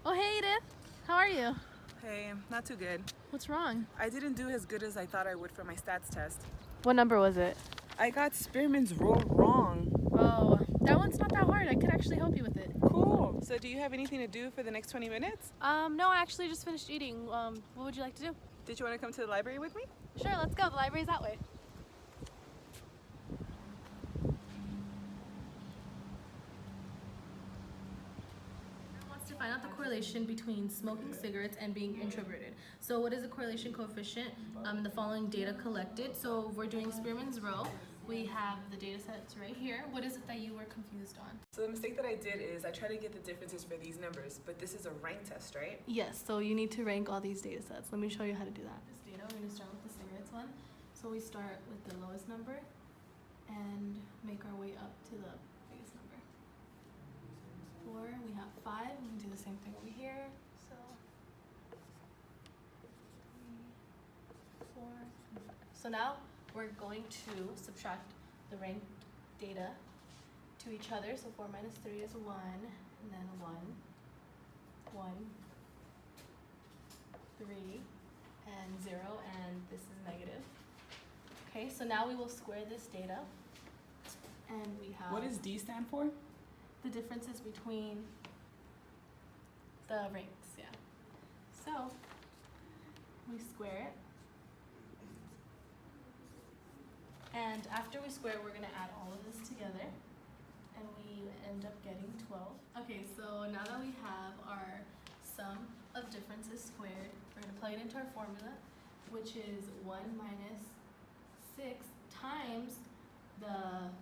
Oh, hey Edith. How are you? Hey, not too good. What's wrong? I didn't do as good as I thought I would for my stats test. What number was it? I got Spearman's rule wrong. Oh, that one's not that hard. I could actually help you with it. Cool. So do you have anything to do for the next 20 minutes? No, I actually just finished eating. What would you like to do? Did you want to come to the library with me? Sure, let's go. The library's that way. Wants to find out the correlation between smoking cigarettes and being introverted. So what is the correlation coefficient in the following data collected? So we're doing Spearman's rule. We have the data sets right here. What is it that you were confused on? So the mistake that I did is I tried to get the differences for these numbers, but this is a rank test, right? Yes, so you need to rank all these data sets. Let me show you how to do that. This data, we're going to start with the cigarettes one. So we start with the lowest number and make our way up to the biggest number. 4, we have 5. We can do the same thing over here. So 3, 4, and 5. So now we're going to subtract the ranked data to each other. So 4 minus 3 is 1, and then 1, 1, 3, and 0, and this is negative. Okay, so now we will square this data, and we have What does D stand for? the differences between the ranks, yeah. So we square it. And after we square, we're going to add all of this together, and we end up getting 12. Okay, so now that we have our sum of differences squared, we're going to plug it into our formula, which is 1 minus 6 times the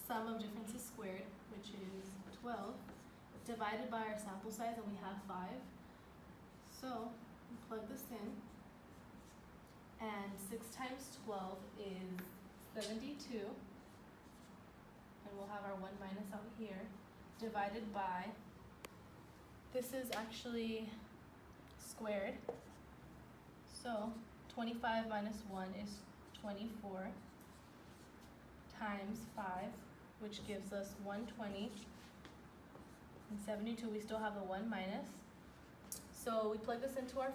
sum of differences squared, which is 12, divided by our sample size, and we have 5. So we plug this in, and 6 times 12 is 72, and we'll have our 1 minus out here, divided by, this is actually squared, so 25 minus 1 is 24 times 5, which gives us 120, and 72, we still have a 1 minus. So we plug this into our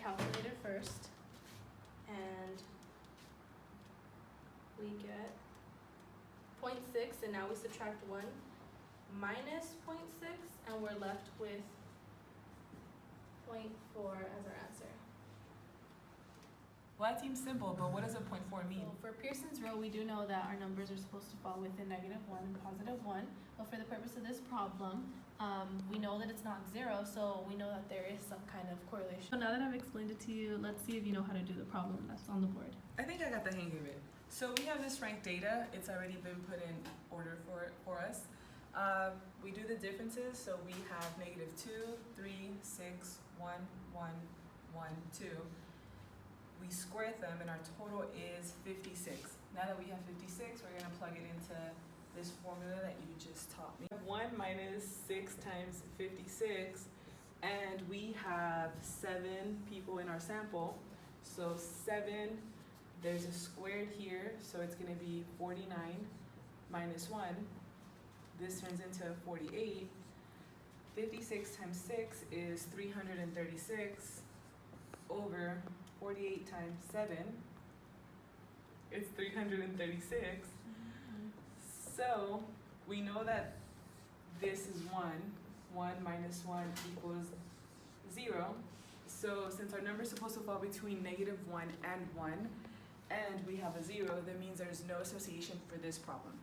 calculator first, and we get 0.6, and now we subtract 1 minus 0.6, and we're left with 0.4 as our answer. Well, that seems simple, but what does a 0.4 mean? So for Pearson's rule, we do know that our numbers are supposed to fall within -1 and +1, but for the purpose of this problem, we know that it's not 0, so we know that there is some kind of correlation. So now that I've explained it to you, let's see if you know how to do the problem that's on the board. I think I got the hang of it. So we have this ranked data. It's already been put in order for us. We do the differences, so we have -2, 3, 6, 1, 1, 1, 2. We square them, and our total is 56. Now that we have 56, we're going to plug it into this formula that you just taught me. 1 minus 6 times 56, and we have 7 people in our sample. So 7, there's a squared here, so it's going to be 49 minus 1. This turns into 48. 56 times 6 is 336 over 48 times 7, it's 336. So we know that this is 1. 1 minus 1 equals 0. So since our number is supposed to fall between -1 and 1, and we have a 0, that means there's no association for this problem.